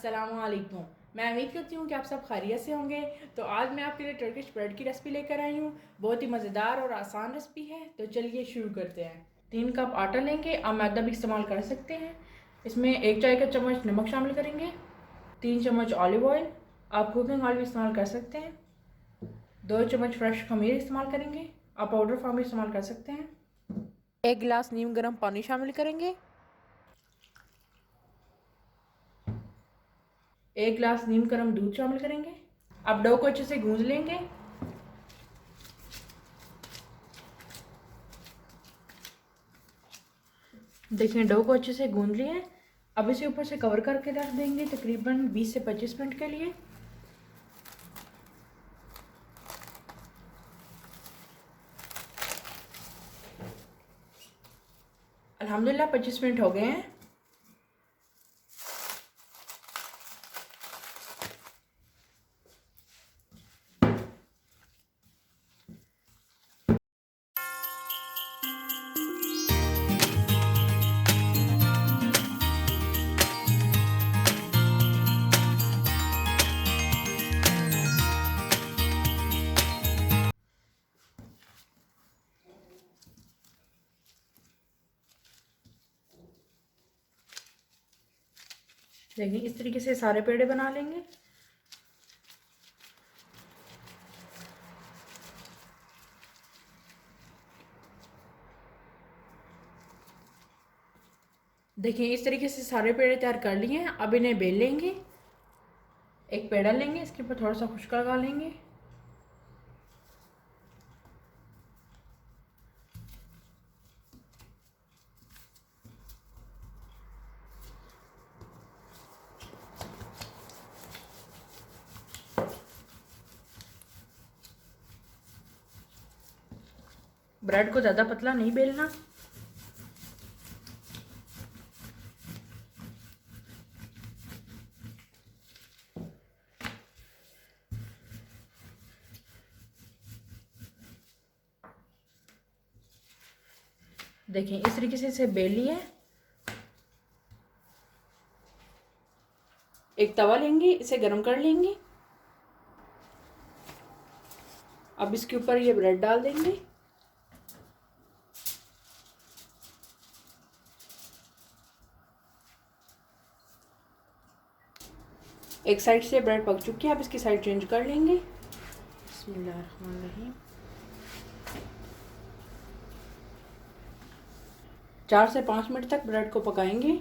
अस्सलामुअलैकुम। मैं उम्मीद करती हूँ कि आप सब खैरियत से होंगे। तो आज मैं आपके लिए टर्किश ब्रेड की रेसिपी लेकर आई हूँ। बहुत ही मज़ेदार और आसान रेसिपी है। तो चलिए शुरू करते हैं। 3 कप आटा लेंगे, आप मैदा भी इस्तेमाल कर सकते हैं। इसमें 1 चाय का चम्मच नमक शामिल करेंगे, 3 चम्मच ऑलिव ऑयल, आप कुकिंग ऑयल भी इस्तेमाल कर सकते हैं, 2 चम्मच फ्रेश खमीर इस्तेमाल करेंगे, आप पाउडर फॉर्म भी इस्तेमाल कर सकते हैं। 1 गिलास नीम गर्म पानी शामिल करेंगे, 1 गिलास नीम गर्म दूध शामिल करेंगे। आप डो को अच्छे से गूंज लेंगे। देखिए डो को अच्छे से गूंद लिए। अब इसे ऊपर से कवर करके रख देंगे तकरीबन 20 से 25 मिनट के लिए। अल्हम्दुलिल्लाह 25 मिनट हो गए हैं। देखिए इस तरीके से सारे पेड़े बना लेंगे। देखिए इस तरीके से सारे पेड़े तैयार कर लिए हैं। अब इन्हें बेल लेंगे। एक पेड़ा लेंगे, इसके ऊपर थोड़ा सा खुश्का लगा लेंगे। ब्रेड को ज़्यादा पतला नहीं बेलना। देखिए इस तरीके से इसे बेल लिए। एक तवा लेंगे, इसे गर्म कर लेंगे। अब इसके ऊपर ये ब्रेड डाल देंगे। एक साइड से ब्रेड पक चुकी है, अब इसकी साइड चेंज कर लेंगे। बिस्मिल्लाहिर्रहमानिर्रहीम। 4 से 5 मिनट तक ब्रेड को पकाएंगे।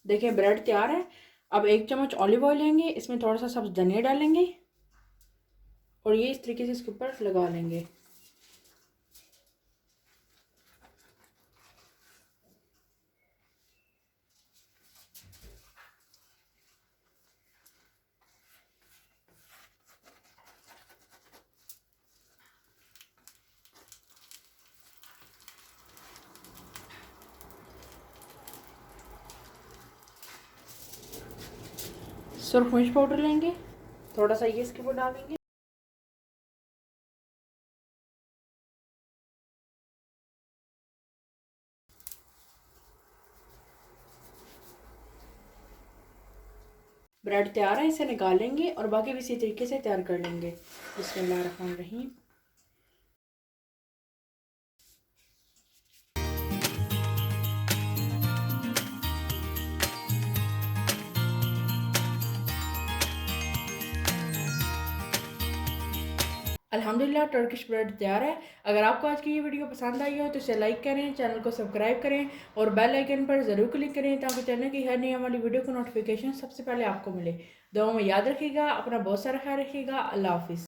देखिए ब्रेड तैयार है। अब 1 चम्मच ऑलिव ऑयल लेंगे, इसमें थोड़ा सा सब्ज़ धनिया डालेंगे और ये इस तरीके से इसके ऊपर लगा लेंगे। सुरख मिर्च पाउडर लेंगे, थोड़ा सा ये इसके ऊपर डालेंगे। ब्रेड तैयार है, इसे निकाल लेंगे और बाकी भी इसी तरीके से तैयार कर लेंगे। बिस्मिल्लाहिर्रहमानिर्रहीम। अल्हम्दुलिल्लाह टर्किश ब्रेड तैयार है। अगर आपको आज की ये वीडियो पसंद आई हो तो इसे लाइक करें, चैनल को सब्सक्राइब करें और बेल आइकन पर ज़रूर क्लिक करें ताकि चैनल की हर नई वाली वीडियो को नोटिफिकेशन सबसे पहले आपको मिले। दुआ में याद रखिएगा, अपना बहुत सारा ख्याल रखिएगा। अल्लाह हाफिज़।